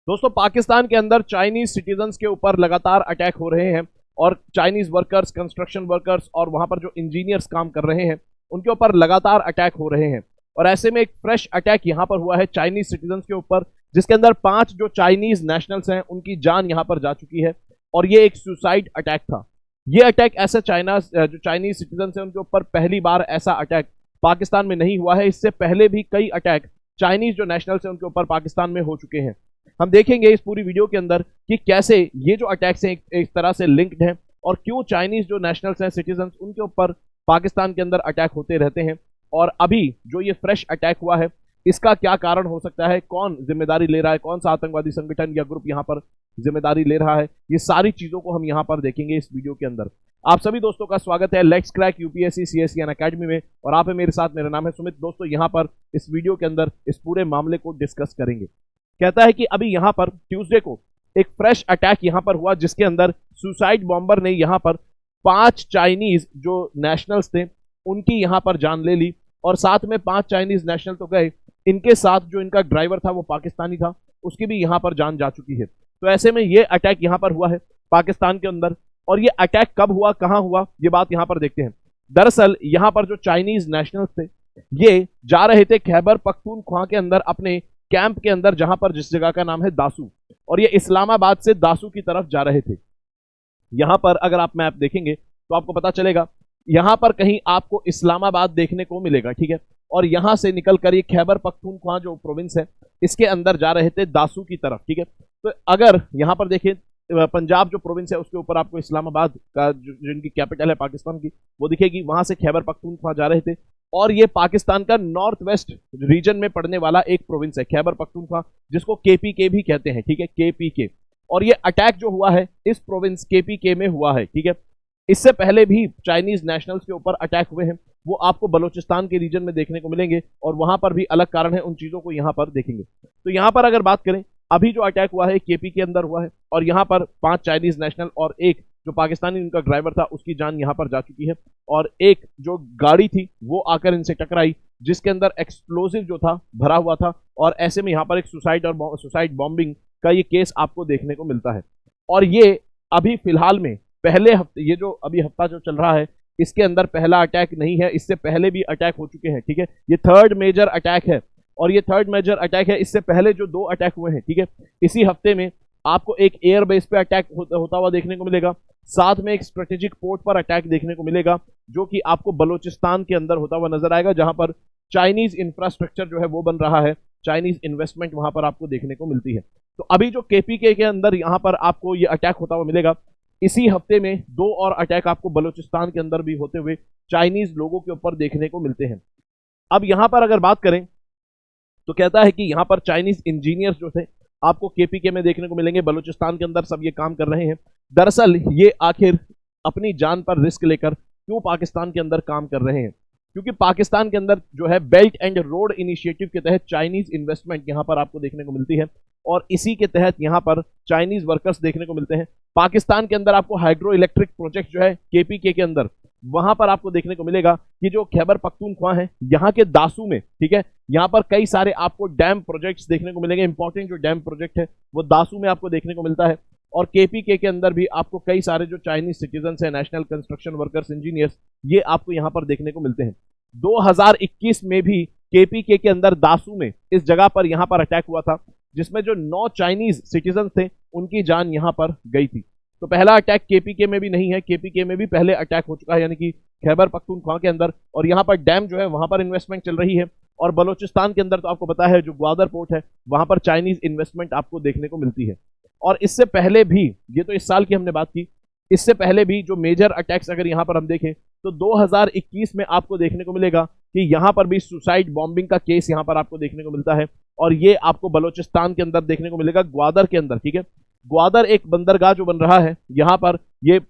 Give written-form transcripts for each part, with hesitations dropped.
दोस्तों, पाकिस्तान के अंदर चाइनीज सिटीजन्स के ऊपर लगातार अटैक हो रहे हैं और चाइनीज वर्कर्स, कंस्ट्रक्शन वर्कर्स और वहां पर जो इंजीनियर्स काम कर रहे हैं उनके ऊपर लगातार अटैक हो रहे हैं। और ऐसे में एक फ्रेश अटैक यहां पर हुआ है चाइनीज सिटीजन्स के ऊपर, जिसके अंदर 5 जो चाइनीज नेशनल्स हैं उनकी जान यहां पर जा चुकी है और ये एक सुसाइड अटैक था। ये अटैक ऐसा जो चाइनीज सिटीजन्स हैं उनके ऊपर पहली बार ऐसा अटैक पाकिस्तान में नहीं हुआ है। इससे पहले भी कई अटैक चाइनीज जो नेशनल्स हैं उनके ऊपर पाकिस्तान में हो चुके हैं। हम देखेंगे इस पूरी वीडियो के अंदर कि कैसे ये जो अटैक्स हैं एक तरह से लिंक्ड हैं और क्यों चाइनीज जो नेशनल्स हैं, सिटीजन्स, उनके ऊपर पाकिस्तान के अंदर अटैक होते रहते हैं। और अभी जो ये फ्रेश अटैक हुआ है इसका क्या कारण हो सकता है, कौन जिम्मेदारी ले रहा है, कौन सा आतंकवादी संगठन या ग्रुप यहाँ पर जिम्मेदारी ले रहा है, ये सारी चीजों को हम यहाँ पर देखेंगे इस वीडियो के अंदर। आप सभी दोस्तों का स्वागत है let's crack UPSC CSE academy में और आप है मेरे साथ, मेरा नाम है सुमित। दोस्तों, यहाँ पर इस वीडियो के अंदर इस पूरे मामले को डिस्कस करेंगे। कहता है कि अभी यहाँ पर ट्यूसडे को एक फ्रेश अटैक यहाँ पर हुआ जिसके अंदर सुसाइड बॉम्बर ने यहाँ पर 5 चाइनीज जो नेशनल्स थे उनकी यहाँ पर जान ले ली और साथ में 5 चाइनीज नेशनल तो गए, इनके साथ जो इनका ड्राइवर था वो पाकिस्तानी था, उसकी भी यहाँ पर जान जा चुकी है। तो ऐसे में ये अटैक यहाँ पर हुआ है पाकिस्तान के अंदर। और ये अटैक कब हुआ, कहाँ हुआ, ये बात यहाँ पर देखते हैं। दरअसल यहाँ पर जो चाइनीज नेशनल्स थे ये जा रहे थे खैबर पख्तूनख्वा के अंदर अपने कैंप के अंदर, जहां पर जिस जगह का नाम है दासू, और ये इस्लामाबाद से दासू की तरफ जा रहे थे। यहां पर अगर आप मैप देखेंगे तो आपको पता चलेगा यहां पर कहीं आपको इस्लामाबाद देखने को मिलेगा, ठीक है। और यहां से निकलकर ये खैबर पख्तूनख्वा जो प्रोविंस है इसके अंदर जा रहे थे दासू की तरफ, ठीक है। तो अगर यहां पर देखें पंजाब जो प्रोविंस है उसके ऊपर आपको इस्लामाबाद का जिनकी कैपिटल है पाकिस्तान की वो दिखेगी, वहां से खैबर पख्तूनख्वा जा रहे थे। और ये पाकिस्तान का नॉर्थ वेस्ट रीजन में पड़ने वाला एक प्रोविंस है खैबर पख्तूनख्वा, जिसको केपीके भी कहते हैं, ठीक है, केपीके। और ये अटैक जो हुआ है इस प्रोविंस केपीके में हुआ है, ठीक है। इससे पहले भी चाइनीज नेशनल्स के ऊपर अटैक हुए हैं, वो आपको बलूचिस्तान के रीजन में देखने को मिलेंगे और वहां पर भी अलग कारण है, उन चीजों को यहां पर देखेंगे। तो यहां पर अगर बात करें, अभी जो अटैक हुआ है केपी के अंदर हुआ है और यहां पर 5 चाइनीज नेशनल और एक जो पाकिस्तानी उनका ड्राइवर था उसकी जान यहां पर जा चुकी है। और एक जो गाड़ी थी वो आकर इनसे टकराई जिसके अंदर एक्सप्लोजिव जो था भरा हुआ था। और ऐसे में यहां पर एक सुसाइड बॉम्बिंग का ये केस आपको देखने को मिलता है। और ये अभी फिलहाल में पहले हफ्ते, ये जो अभी हफ्ता जो चल रहा है इसके अंदर पहला अटैक नहीं है, इससे पहले भी अटैक हो चुके हैं, ठीक है। ये थर्ड मेजर अटैक है और ये थर्ड मेजर अटैक है। इससे पहले जो 2 अटैक हुए हैं, ठीक है, इसी हफ्ते में आपको एक एयर बेस पे अटैक होता हुआ देखने को मिलेगा, साथ में एक स्ट्रेटेजिक पोर्ट पर अटैक देखने को मिलेगा जो कि आपको बलूचिस्तान के अंदर होता हुआ नजर आएगा, जहां पर चाइनीज इंफ्रास्ट्रक्चर जो है वो बन रहा है, चाइनीज इन्वेस्टमेंट वहां पर आपको देखने को मिलती है। तो अभी जो केपीके के अंदर यहां पर आपको ये अटैक होता हुआ मिलेगा, इसी हफ्ते में 2 और अटैक आपको बलूचिस्तान के अंदर भी होते हुए चाइनीज लोगों के ऊपर देखने को मिलते हैं। अब यहां पर अगर बात करें तो कहता है कि यहां पर चाइनीज इंजीनियर्स जो थे आपको केपीके में देखने को मिलेंगे, बलूचिस्तान के अंदर सब ये काम कर रहे हैं। दरअसल ये आखिर अपनी जान पर रिस्क लेकर क्यों पाकिस्तान के अंदर काम कर रहे हैं, क्योंकि पाकिस्तान के अंदर जो है बेल्ट एंड रोड इनिशिएटिव के तहत चाइनीज इन्वेस्टमेंट यहां पर आपको देखने को मिलती है और इसी के तहत यहां पर चाइनीज वर्कर्स देखने को मिलते हैं। पाकिस्तान के अंदर आपको हाइड्रो इलेक्ट्रिक प्रोजेक्ट जो है केपीके के अंदर वहां पर आपको देखने को मिलेगा कि जो खैबर पख्तूनख्वा है यहाँ के दासू में, ठीक है, यहाँ पर कई सारे आपको डैम प्रोजेक्ट्स देखने को मिलेंगे। इंपॉर्टेंट जो डैम प्रोजेक्ट है वो दासू में आपको देखने को मिलता है। और केपीके के अंदर भी आपको कई सारे जो चाइनीज सिटीजन्स हैं, नेशनल कंस्ट्रक्शन वर्कर्स, इंजीनियर्स, ये आपको यहाँ पर देखने को मिलते हैं। 2021 में भी केपीके के अंदर दासू में इस जगह पर यहाँ पर अटैक हुआ था जिसमें जो 9 चाइनीज सिटीजन थे उनकी जान यहाँ पर गई थी। तो पहला अटैक केपीके में भी नहीं है, केपीके में भी पहले अटैक हो चुका है, यानी कि खैबर पख्तूनख्वा के अंदर। और यहाँ पर डैम जो है वहां पर इन्वेस्टमेंट चल रही है। और बलूचिस्तान के अंदर तो आपको पता है जो ग्वादर पोर्ट है वहां पर चाइनीज इन्वेस्टमेंट आपको देखने को मिलती है। और इससे पहले भी, ये तो इस साल की हमने बात की, इससे पहले भी जो मेजर अटैक्स अगर यहाँ पर हम देखें तो 2021 में आपको देखने को मिलेगा कि यहाँ पर भी सुसाइड बॉम्बिंग का केस यहाँ पर आपको देखने को मिलता है। और ये आपको बलूचिस्तान के अंदर देखने को मिलेगा, ग्वादर के अंदर, ठीक है। ग्वादर एक बंदरगाह जो बन रहा है यहाँ पर, ये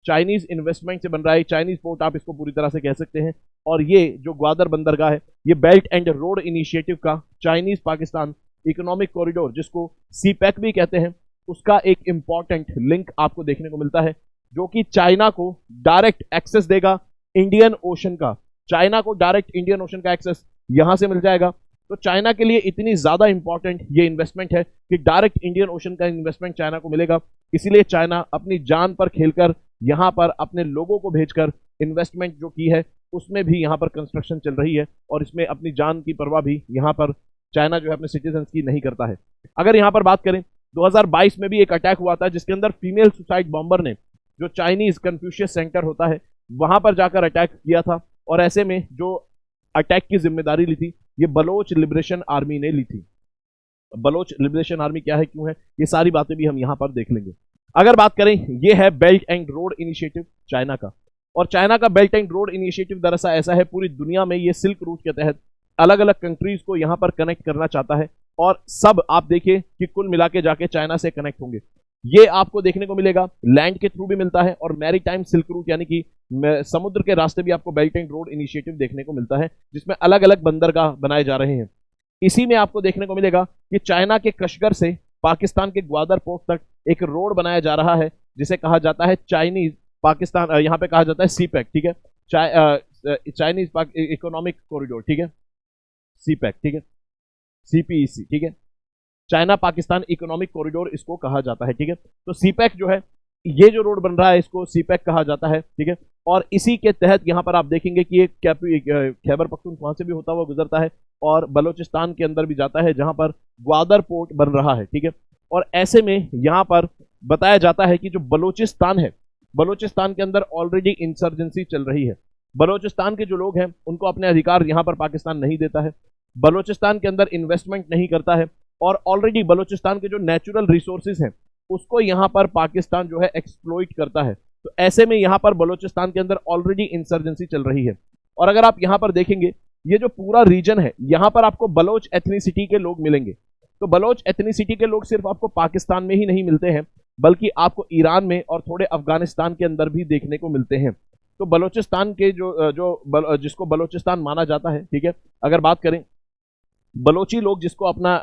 चाइनीज इन्वेस्टमेंट से बन रहा है, चाइनीज पोर्ट आप इसको पूरी तरह से कह सकते हैं। और ये जो ग्वादर बंदरगाह है ये बेल्ट एंड रोड इनिशिएटिव का चाइनीज पाकिस्तान इकोनॉमिक कॉरिडोर, जिसको सीपैक भी कहते हैं, उसका एक इंपॉर्टेंट लिंक आपको देखने को मिलता है जो कि चाइना को डायरेक्ट एक्सेस देगा इंडियन ओशन का। चाइना को डायरेक्ट इंडियन ओशन का एक्सेस यहां से मिल जाएगा तो चाइना के लिए इतनी ज्यादा इंपॉर्टेंट ये इन्वेस्टमेंट है कि डायरेक्ट इंडियन ओशन का इन्वेस्टमेंट चाइना को मिलेगा। इसीलिए चाइना अपनी जान पर खेलकर यहां पर अपने लोगों को भेजकर इन्वेस्टमेंट जो की है उसमें भी यहां पर कंस्ट्रक्शन चल रही है, और इसमें अपनी जान की परवाह भी यहां पर चाइना जो है अपने सिटीजन की नहीं करता है। अगर यहां पर बात करें 2022 में भी एक अटैक हुआ था जिसके अंदर फीमेल सुसाइड बॉम्बर ने जो चाइनीज कन्फ्यूशियस सेंटर होता है वहां पर जाकर अटैक किया था, और ऐसे में जो अटैक की जिम्मेदारी ली थी ये बलोच लिबरेशन आर्मी ने ली थी। बलोच लिबरेशन आर्मी क्या है, क्यों है, ये सारी बातें भी हम यहां पर देख लेंगे। अगर बात करें, ये है belt and road initiative China का, और चाइना का बेल्ट एंड रोड इनिशिएटिव दरअसल ऐसा है, पूरी दुनिया में ये सिल्क रूट के तहत अलग अलग कंट्रीज को यहां पर कनेक्ट करना चाहता है, और सब आप देखिए कि कुल मिला के जाके चाइना से कनेक्ट होंगे। ये आपको देखने को मिलेगा लैंड के थ्रू भी मिलता है, और मैरीटाइम सिल्क रूट यानी कि समुद्र के रास्ते भी आपको बेल्ट एंड रोड इनिशिएटिव देखने को मिलता है, जिसमें अलग अलग बंदरगाह बनाए जा रहे हैं। इसी में आपको देखने को मिलेगा कि चाइना के कशगर से पाकिस्तान के ग्वादर पोर्ट तक एक रोड बनाया जा रहा है जिसे कहा जाता है चाइनीज पाकिस्तान, यहाँ पे कहा जाता है सीपैक, ठीक है, चाइनीज इकोनॉमिक कॉरिडोर, ठीक है, सीपैक, ठीक है, सीपीईसी, ठीक है, चाइना पाकिस्तान इकोनॉमिक कॉरिडोर इसको कहा जाता है, ठीक है। तो सीपैक जो है, ये जो रोड बन रहा है इसको सीपैक कहा जाता है, ठीक है, और इसी के तहत यहां पर आप देखेंगे कि एक खैबर पख्तूनख्वा से भी होता हुआ गुजरता है और बलोचिस्तान के अंदर भी जाता है जहां पर ग्वादर पोर्ट बन रहा है, ठीक है। और ऐसे में यहां पर बताया जाता है कि जो बलोचिस्तान है, बलोचिस्तान के अंदर ऑलरेडी इंसर्जेंसी चल रही है। बलोचिस्तान के जो लोग हैं उनको अपने अधिकार यहां पर पाकिस्तान नहीं देता है, बलोचिस्तान के अंदर इन्वेस्टमेंट नहीं करता है, और ऑलरेडी बलोचिस्तान के जो नेचुरल रिसोर्सेज हैं उसको यहां पर पाकिस्तान जो है एक्सप्लॉइट करता है। तो ऐसे में यहां पर बलोचिस्तान के अंदर ऑलरेडी इंसर्जेंसी चल रही है। और अगर आप यहां पर देखेंगे, ये जो पूरा रीजन है यहां पर आपको बलोच एथनिसिटी के लोग मिलेंगे। तो बलोच एथनिसिटी के लोग सिर्फ आपको पाकिस्तान में ही नहीं मिलते हैं, बल्कि आपको ईरान में और थोड़े अफगानिस्तान के अंदर भी देखने को मिलते हैं। तो बलोचिस्तान के जिसको बलोचिस्तान माना जाता है, ठीक है, अगर बात करें, बलोची लोग जिसको अपना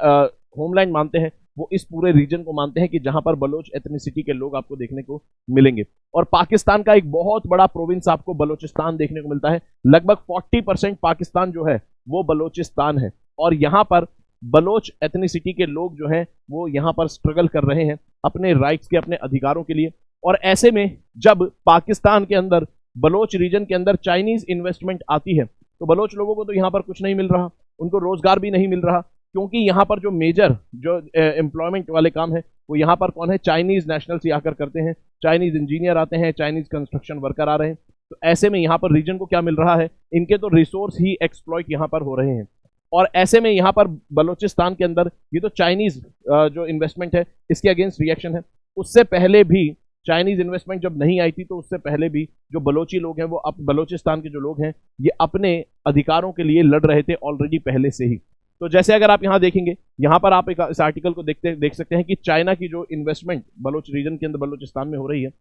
होमलैंड मानते हैं वो इस पूरे रीजन को मानते हैं कि जहां पर बलोच एथनिसिटी के लोग आपको देखने को मिलेंगे। और पाकिस्तान का एक बहुत बड़ा प्रोविंस आपको बलोचिस्तान देखने को मिलता है, लगभग 40% पाकिस्तान जो है वो बलोचिस्तान है, और यहां पर बलोच एथनिसिटी के लोग जो हैं वो यहां पर स्ट्रगल कर रहे हैं अपने राइट्स के, अपने अधिकारों के लिए। और ऐसे में जब पाकिस्तान के अंदर बलोच रीजन के अंदर चाइनीज इन्वेस्टमेंट आती है तो बलोच लोगों को तो यहां पर कुछ नहीं मिल रहा, उनको रोजगार भी नहीं मिल रहा, क्योंकि यहाँ पर जो मेजर जो एम्प्लॉयमेंट वाले काम है वो यहाँ पर कौन है, चाइनीज नेशनल्स ही आकर करते हैं, चाइनीज इंजीनियर आते हैं, चाइनीज कंस्ट्रक्शन वर्कर आ रहे हैं। तो ऐसे में यहाँ पर रीजन को क्या मिल रहा है, इनके तो रिसोर्स ही एक्सप्लॉइट यहाँ पर हो रहे हैं। और ऐसे में यहाँ पर बलोचिस्तान के अंदर ये तो चाइनीज जो इन्वेस्टमेंट है इसके अगेंस्ट रिएक्शन है। उससे पहले भी चाइनीज इन्वेस्टमेंट जब नहीं आई थी तो उससे पहले भी जो बलोची लोग हैं वो बलोचिस्तान के जो लोग हैं ये अपने अधिकारों के लिए लड़ रहे थे ऑलरेडी पहले से ही। तो जैसे अगर आप यहाँ देखेंगे, यहाँ पर आप इस आर्टिकल को देख सकते हैं कि चाइना की जो इन्वेस्टमेंट बलोच रीजन के अंदर बलोचिस्तान में हो रही है,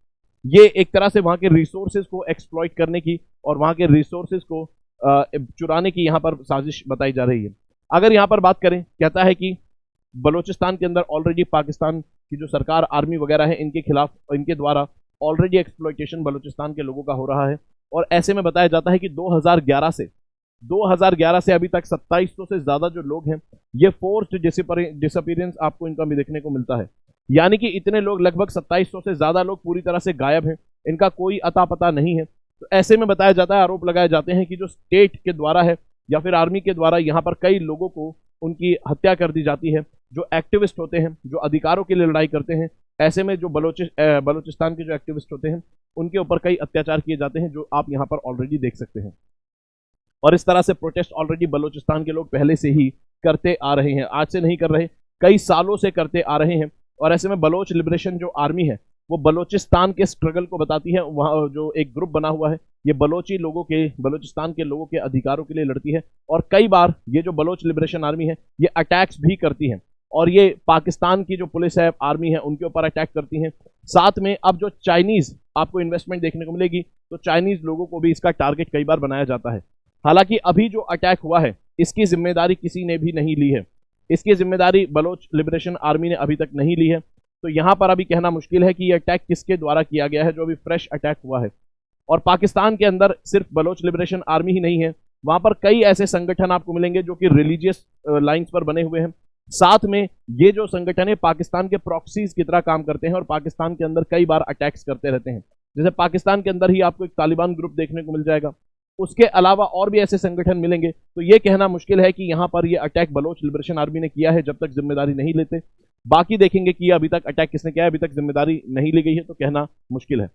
ये एक तरह से वहाँ के रिसोर्सेज को एक्सप्लॉइट करने की और वहाँ के रिसोर्सेज को चुराने की यहाँ पर साजिश बताई जा रही है। अगर यहाँ पर बात करें, कहता है कि बलोचिस्तान के अंदर ऑलरेडी पाकिस्तान की जो सरकार, आर्मी वगैरह है, इनके खिलाफ, इनके द्वारा ऑलरेडी एक्सप्लॉइटेशन बलोचिस्तान के लोगों का हो रहा है। और ऐसे में बताया जाता है कि 2011 से अभी तक 2700 से ज्यादा जो लोग हैं ये फोर्स्ड डिसअपीयरेंस आपको इनका भी देखने को मिलता है। यानी कि इतने लोग, लगभग 2700 से ज्यादा लोग पूरी तरह से गायब हैं, इनका कोई अता पता नहीं है। तो ऐसे में बताया जाता है, आरोप लगाए जाते हैं कि जो स्टेट के द्वारा है या फिर आर्मी के द्वारा यहाँ पर कई लोगों को उनकी हत्या कर दी जाती है, जो एक्टिविस्ट होते हैं, जो अधिकारों के लिए लड़ाई करते हैं। ऐसे में जो बलोचिस्तान के जो एक्टिविस्ट होते हैं उनके ऊपर कई अत्याचार किए जाते हैं, जो आप यहाँ पर ऑलरेडी देख सकते हैं। और इस तरह से प्रोटेस्ट ऑलरेडी बलोचिस्तान के लोग पहले से ही करते आ रहे हैं, आज से नहीं कर रहे, कई सालों से करते आ रहे हैं। और ऐसे में बलोच लिबरेशन जो आर्मी है वो बलोचिस्तान के स्ट्रगल को बताती है। वहाँ जो एक ग्रुप बना हुआ है ये बलोचिस्तान के लोगों के अधिकारों के लिए लड़ती है, और कई बार ये जो बलोच लिबरेशन आर्मी है ये अटैक्स भी करती है, और ये पाकिस्तान की जो पुलिस है, आर्मी है, उनके ऊपर अटैक करती हैं। साथ में अब जो चाइनीज आपको इन्वेस्टमेंट देखने को मिलेगी तो चाइनीज लोगों को भी इसका टारगेट कई बार बनाया जाता है। हालांकि अभी जो अटैक हुआ है इसकी जिम्मेदारी किसी ने भी नहीं ली है, इसकी जिम्मेदारी बलोच लिबरेशन आर्मी ने अभी तक नहीं ली है। तो यहां पर अभी कहना मुश्किल है कि यह अटैक किसके द्वारा किया गया है, जो अभी फ्रेश अटैक हुआ है। और पाकिस्तान के अंदर सिर्फ बलोच लिबरेशन आर्मी ही नहीं है, वहां पर कई ऐसे संगठन आपको मिलेंगे जो कि रिलीजियस लाइंस पर बने हुए हैं। साथ में ये जो संगठन है पाकिस्तान के प्रॉक्सीज की तरह काम करते हैं और पाकिस्तान के अंदर कई बार अटैक्स करते रहते हैं। जैसे पाकिस्तान के अंदर ही आपको एक तालिबान ग्रुप देखने को मिल जाएगा, उसके अलावा और भी ऐसे संगठन मिलेंगे। तो ये कहना मुश्किल है कि यहाँ पर ये अटैक बलोच लिबरेशन आर्मी ने किया है जब तक जिम्मेदारी नहीं लेते। बाकी देखेंगे कि अभी तक अटैक किसने किया है, अभी तक जिम्मेदारी नहीं ली गई है, तो कहना मुश्किल है।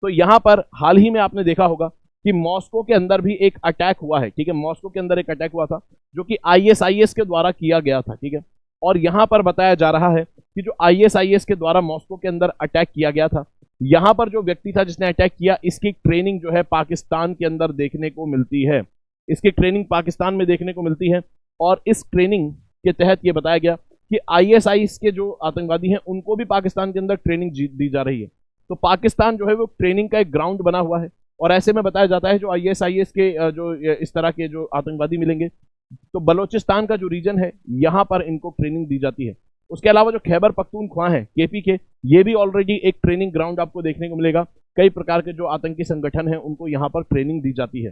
तो यहाँ पर हाल ही में आपने देखा होगा कि मॉस्को के अंदर भी एक अटैक हुआ है, ठीक है। मॉस्को के अंदर एक अटैक हुआ था जो कि आईएसआईएस के द्वारा किया गया था, ठीक है। और यहां पर बताया जा रहा है कि जो आईएसआईएस के द्वारा मॉस्को के अंदर अटैक किया गया था, यहां पर जो व्यक्ति था जिसने अटैक किया, इसकी ट्रेनिंग जो है पाकिस्तान के अंदर देखने को मिलती है। इसकी ट्रेनिंग पाकिस्तान में देखने को मिलती है और इस ट्रेनिंग के तहत यह बताया गया कि आईएसआईएस के जो आतंकवादी हैं उनको भी पाकिस्तान के अंदर ट्रेनिंग दी जा रही है। तो पाकिस्तान जो है वो ट्रेनिंग का एक ग्राउंड बना हुआ है। और ऐसे में बताया जाता है जो आईएसआईएस के जो इस तरह के जो आतंकवादी मिलेंगे, तो बलोचिस्तान का जो रीजन है यहां पर इनको ट्रेनिंग दी जाती है। उसके अलावा जो खैबर पख्तूनख्वा है केपी के, ये भी ऑलरेडी एक ट्रेनिंग ग्राउंड आपको देखने को मिलेगा। कई प्रकार के जो आतंकी संगठन हैं उनको यहां पर ट्रेनिंग दी जाती है।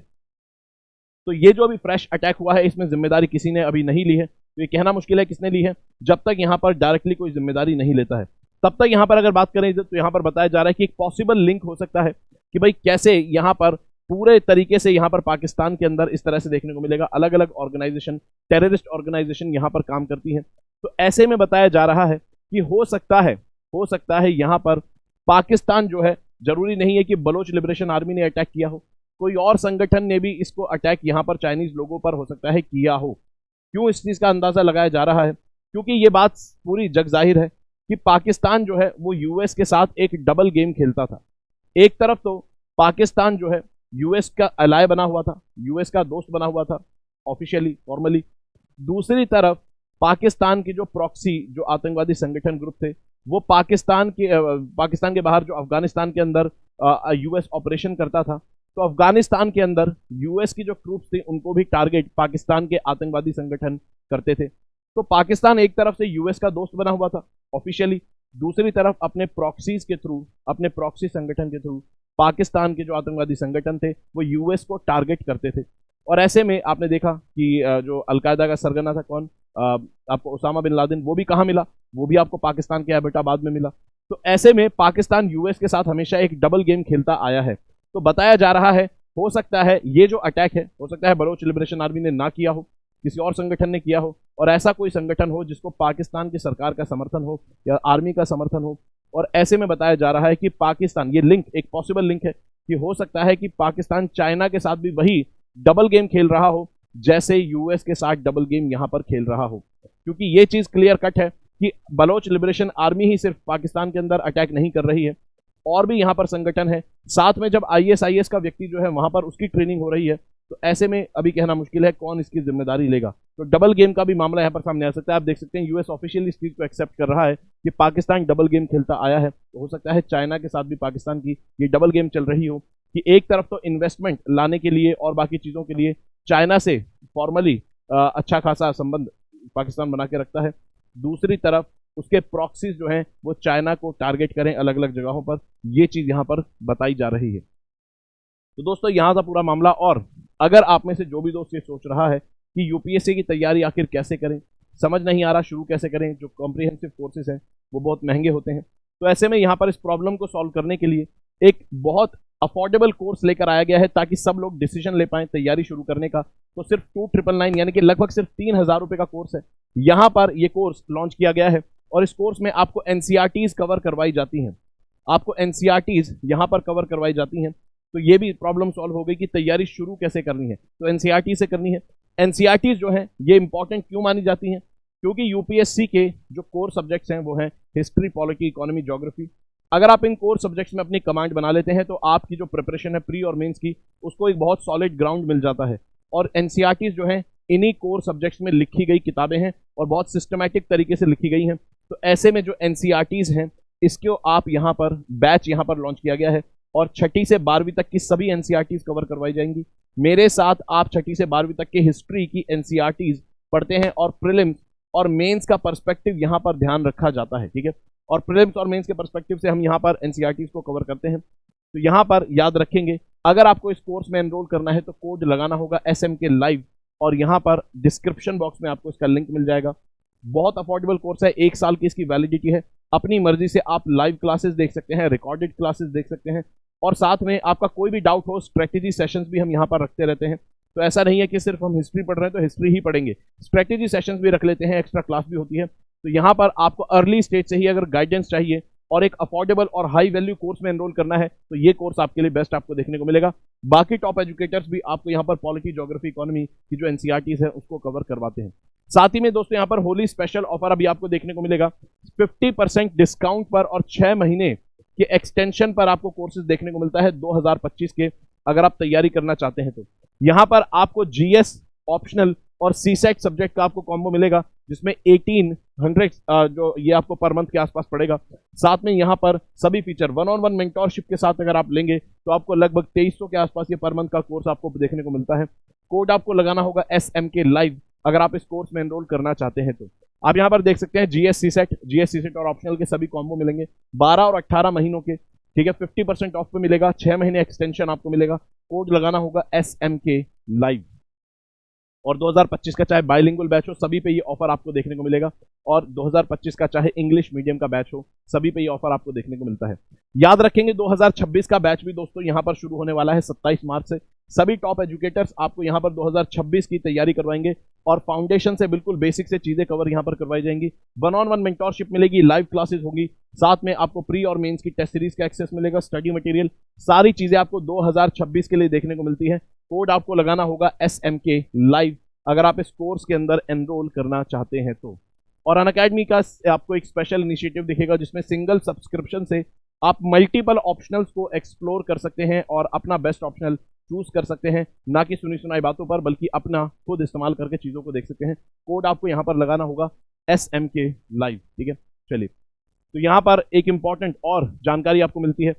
तो ये जो अभी फ्रेश अटैक हुआ है इसमें जिम्मेदारी किसी ने अभी नहीं ली है, तो ये कहना मुश्किल है किसने ली है जब तक यहां पर डायरेक्टली कोई जिम्मेदारी नहीं लेता है। तब तक यहां पर अगर बात करें तो यहां पर बताया जा रहा है कि एक पॉसिबल लिंक हो सकता है कि भाई कैसे यहां पर पूरे तरीके से यहां पर पाकिस्तान के अंदर इस तरह से देखने को मिलेगा, अलग अलग ऑर्गेनाइजेशन, टेररिस्ट ऑर्गेनाइजेशन यहां पर काम करती हैं। तो ऐसे में बताया जा रहा है कि हो सकता है यहां पर पाकिस्तान जो है, जरूरी नहीं है कि बलोच लिबरेशन आर्मी ने अटैक किया हो, कोई और संगठन ने भी इसको अटैक यहां पर चाइनीज लोगों पर हो सकता है किया हो। क्यों इस चीज का अंदाजा लगाया जा रहा है? क्योंकि ये बात पूरी जग जाहिर है कि पाकिस्तान जो है वो यूएस के साथ एक डबल गेम खेलता था। एक तरफ तो पाकिस्तान जो है यूएस का अलाय बना हुआ था, यूएस का दोस्त बना हुआ था ऑफिशियली, फॉर्मली। दूसरी तरफ पाकिस्तान की जो प्रॉक्सी, जो आतंकवादी संगठन ग्रुप थे, वो पाकिस्तान के बाहर जो अफगानिस्तान के अंदर यूएस ऑपरेशन करता था, तो अफगानिस्तान के अंदर यूएस की जो ट्रूप्स थी उनको भी टारगेट पाकिस्तान के आतंकवादी संगठन करते थे। तो पाकिस्तान एक तरफ से यूएस का दोस्त बना हुआ था ऑफिशियली, दूसरी तरफ अपने प्रॉक्सीज के थ्रू, अपने प्रॉक्सी संगठन के थ्रू पाकिस्तान के जो आतंकवादी संगठन थे वो यूएस को टारगेट करते थे। और ऐसे में आपने देखा कि जो अलकायदा का सरगना था कौन, आपको उसामा बिन लादेन, वो भी कहाँ मिला, वो भी आपको पाकिस्तान के एबटाबाद में मिला। तो ऐसे में पाकिस्तान यूएस के साथ हमेशा एक डबल गेम खेलता आया है। तो बताया जा रहा है हो सकता है ये जो अटैक है, हो सकता है बलोच लिबरेशन आर्मी ने ना किया हो, किसी और संगठन ने किया हो, और ऐसा कोई संगठन हो जिसको पाकिस्तान की सरकार का समर्थन हो या आर्मी का समर्थन हो। और ऐसे में बताया जा रहा है कि पाकिस्तान, ये लिंक एक पॉसिबल लिंक है कि हो सकता है कि पाकिस्तान चाइना के साथ भी वही डबल गेम खेल रहा हो जैसे यूएस के साथ डबल गेम यहां पर खेल रहा हो। क्योंकि ये चीज क्लियर कट है कि बलोच लिबरेशन आर्मी ही सिर्फ पाकिस्तान के अंदर अटैक नहीं कर रही है, और भी यहां पर संगठन है। साथ में जब आईएसआईएस का व्यक्ति जो है वहां पर उसकी ट्रेनिंग हो रही है, तो ऐसे में अभी कहना मुश्किल है कौन इसकी जिम्मेदारी लेगा। तो डबल गेम का भी मामला यहाँ पर सामने आ सकता है। आप देख सकते हैं यूएस ऑफिशियली इस चीज को एक्सेप्ट कर रहा है कि पाकिस्तान डबल गेम खेलता आया है। तो हो सकता है चाइना के साथ भी पाकिस्तान की ये डबल गेम चल रही हो कि एक तरफ तो इन्वेस्टमेंट लाने के लिए और बाकी चीजों के लिए चाइना से फॉर्मली अच्छा खासा संबंध पाकिस्तान बना के रखता है, दूसरी तरफ उसके प्रॉक्सीज जो हैं वो चाइना को टारगेट करें अलग अलग जगहों पर। ये चीज यहाँ पर बताई जा रही है। तो दोस्तों यहाँ था पूरा मामला। और अगर आप में से जो भी दोस्त ये सोच रहा है कि यूपीएससी की तैयारी आखिर कैसे करें, समझ नहीं आ रहा शुरू कैसे करें, जो कॉम्प्रिहेंसिव कोर्सेज हैं वो बहुत महंगे होते हैं, तो ऐसे में यहाँ पर इस प्रॉब्लम को सॉल्व करने के लिए एक बहुत अफोर्डेबल कोर्स लेकर आया गया है ताकि सब लोग डिसीजन ले पाएं तैयारी शुरू करने का। तो सिर्फ 2999 यानी कि लगभग सिर्फ 3000 रुपये का कोर्स है। यहाँ पर ये कोर्स लॉन्च किया गया है और इस कोर्स में आपको एनसीईआरटीज कवर करवाई जाती हैं, आपको एनसीईआरटीज यहाँ पर कवर करवाई जाती हैं। तो ये भी प्रॉब्लम सॉल्व हो गई कि तैयारी शुरू कैसे करनी है, तो एनसीईआरटी से करनी है। एनसीईआरटीज जो है ये इंपॉर्टेंट क्यों मानी जाती हैं? क्योंकि यूपीएससी के जो कोर सब्जेक्ट्स हैं वो हैं हिस्ट्री, पॉलिटी, इकोनॉमी, ज्योग्राफी। अगर आप इन कोर सब्जेक्ट्स में अपनी कमांड बना लेते हैं तो आपकी जो प्रिपरेशन है प्री और मेंस की, उसको एक बहुत सॉलिड ग्राउंड मिल जाता है। और एनसीईआरटीज जो है इन्हीं कोर सब्जेक्ट्स में लिखी गई किताबें हैं और बहुत सिस्टमैटिक तरीके से लिखी गई हैं। तो ऐसे में जो एनसीईआरटीज हैं इसको आप यहाँ पर बैच यहाँ पर लॉन्च किया गया है और 6ठी से 12वीं तक की सभी एनसीईआरटीज कवर करवाई जाएंगी। मेरे साथ आप 6ठी से 12वीं तक के हिस्ट्री की एनसीईआरटीज पढ़ते हैं और प्रीलिम्स और मेंस का पर्सपेक्टिव यहाँ पर ध्यान रखा जाता है, ठीक है। और प्रीलिम्स और मेंस के पर्सपेक्टिव से हम यहाँ पर एनसीईआरटीज को कवर करते हैं। तो यहाँ पर याद रखेंगे अगर आपको इस कोर्स में एनरोल करना है तो कोड लगाना होगा SMK लाइव, और यहाँ पर डिस्क्रिप्शन बॉक्स में आपको इसका लिंक मिल जाएगा। बहुत अफोर्डेबल कोर्स है, 1 साल की इसकी वैलिडिटी है। अपनी मर्जी से आप लाइव क्लासेस देख सकते हैं, रिकॉर्डेड क्लासेस देख सकते हैं, और साथ में आपका कोई भी डाउट हो, स्ट्रेटेजी सेशंस भी हम यहाँ पर रखते रहते हैं। तो ऐसा नहीं है कि सिर्फ हम हिस्ट्री पढ़ रहे हैं तो हिस्ट्री ही पढ़ेंगे, स्ट्रेटेजी सेशंस भी रख लेते हैं, एक्स्ट्रा क्लास भी होती है। तो यहाँ पर आपको अर्ली स्टेज से ही अगर गाइडेंस चाहिए और एक अफोर्डेबल और हाई वैल्यू कोर्स में एनरोल करना है तो ये कोर्स आपके लिए बेस्ट आपको देखने को मिलेगा। बाकी टॉप एजुकेटर्स भी आपको यहाँ पर पॉलिटी, ज्योग्राफी, इकोनॉमी की जो एनसीईआरटीज है उसको कवर करवाते हैं। साथ ही में दोस्तों यहाँ पर होली स्पेशल ऑफर अभी आपको देखने को मिलेगा, 50% डिस्काउंट पर और 6 महीने के एक्सटेंशन पर आपको कोर्सेज देखने को मिलता है 2025 के, अगर आप तैयारी करना चाहते हैं तो। यहाँ पर आपको जीएस ऑप्शनल और सीसेट सब्जेक्ट का आपको कॉम्बो मिलेगा, जिसमें 1800 जो ये आपको पर मंथ के आसपास पड़ेगा। साथ में यहाँ पर सभी फीचर 1-on-1 मेंटोरशिप के साथ अगर आप लेंगे तो आपको लगभग 2300 के आसपास ये पर मंथ का कोर्स आपको देखने को मिलता है। कोड आपको लगाना होगा SMK लाइव अगर आप इस कोर्स में एनरोल करना चाहते हैं तो। आप यहाँ पर देख सकते हैं जीएस सीसेट और ऑप्शनल के सभी कॉम्बो मिलेंगे 12 और 18 महीनों के, ठीक है। 50% ऑफ पे मिलेगा, 6 महीने एक्सटेंशन आपको मिलेगा। कोड लगाना होगा SMK लाइव। और 2025 का चाहे बाइलिंगुअल बैच हो, सभी पे ये ऑफर आपको देखने को मिलेगा, और 2025 का चाहे इंग्लिश मीडियम का बैच हो, सभी पे ये ऑफर आपको देखने को मिलता है। याद रखेंगे 2026 का बैच भी दोस्तों यहाँ पर शुरू होने वाला है 27 मार्च से। सभी टॉप एजुकेटर्स आपको यहाँ पर 2026 की तैयारी करवाएंगे, और फाउंडेशन से बिल्कुल बेसिक से चीजें कवर यहाँ पर करवाई जाएंगी। 1-on-1 मेंटोरशिप मिलेगी, लाइव क्लासेस होगी, साथ में आपको प्री और मेंस की टेस्ट सीरीज का एक्सेस मिलेगा, स्टडी मटेरियल, सारी चीजें आपको 2026 के लिए देखने को मिलती है। कोड आपको लगाना होगा SMK लाइव अगर आप इस कोर्स के अंदर एनरोल करना चाहते हैं तो। और अनअकैडमी का आपको एक स्पेशल इनिशिएटिव दिखेगा, जिसमें सिंगल सब्सक्रिप्शन से आप मल्टीपल ऑप्शनल्स को एक्सप्लोर कर सकते हैं और अपना बेस्ट ऑप्शनल चूज कर सकते हैं, ना कि सुनी सुनाई बातों पर, बल्कि अपना खुद इस्तेमाल करके चीजों को देख सकते हैं। कोड आपको यहाँ पर लगाना होगा SMK लाइव, ठीक है। चलिए, तो यहाँ पर एक इंपॉर्टेंट और जानकारी आपको मिलती है।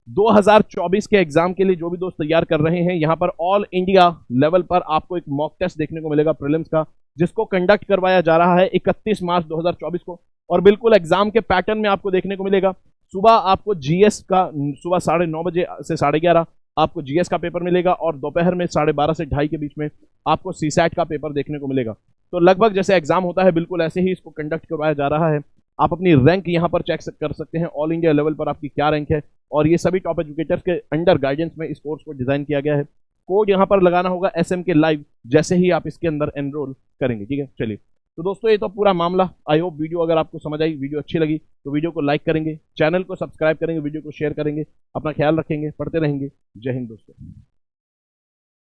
2024 के एग्जाम के लिए जो भी दोस्त तैयार कर रहे हैं, यहाँ पर ऑल इंडिया लेवल पर आपको एक मॉक टेस्ट देखने को मिलेगा प्रीलिम्स का, जिसको कंडक्ट करवाया जा रहा है 31 मार्च 2024 को, और बिल्कुल एग्जाम के पैटर्न में आपको देखने को मिलेगा। सुबह आपको जीएस का सुबह 9:30 बजे से 11:30 आपको जीएस का पेपर मिलेगा, और दोपहर में 12:30 से 2:30 के बीच में आपको सीसैट का पेपर देखने को मिलेगा। तो लगभग जैसे एग्जाम होता है बिल्कुल ऐसे ही इसको कंडक्ट करवाया जा रहा है। आप अपनी रैंक यहाँ पर चेक कर सकते हैं, ऑल इंडिया लेवल पर आपकी क्या रैंक है, और ये सभी टॉप एजुकेटर्स के अंडर गाइडेंस में इस कोर्स को डिजाइन किया गया है। कोड यहाँ पर लगाना होगा SMK लाइव जैसे ही आप इसके अंदर एनरोल करेंगे, ठीक है। चलिए, तो दोस्तों ये तो पूरा मामला। आई होप वीडियो अगर आपको समझ आई, वीडियो अच्छी लगी तो वीडियो को लाइक करेंगे, चैनल को सब्सक्राइब करेंगे, वीडियो को शेयर करेंगे। अपना ख्याल रखेंगे, पढ़ते रहेंगे। जय हिंद दोस्तों।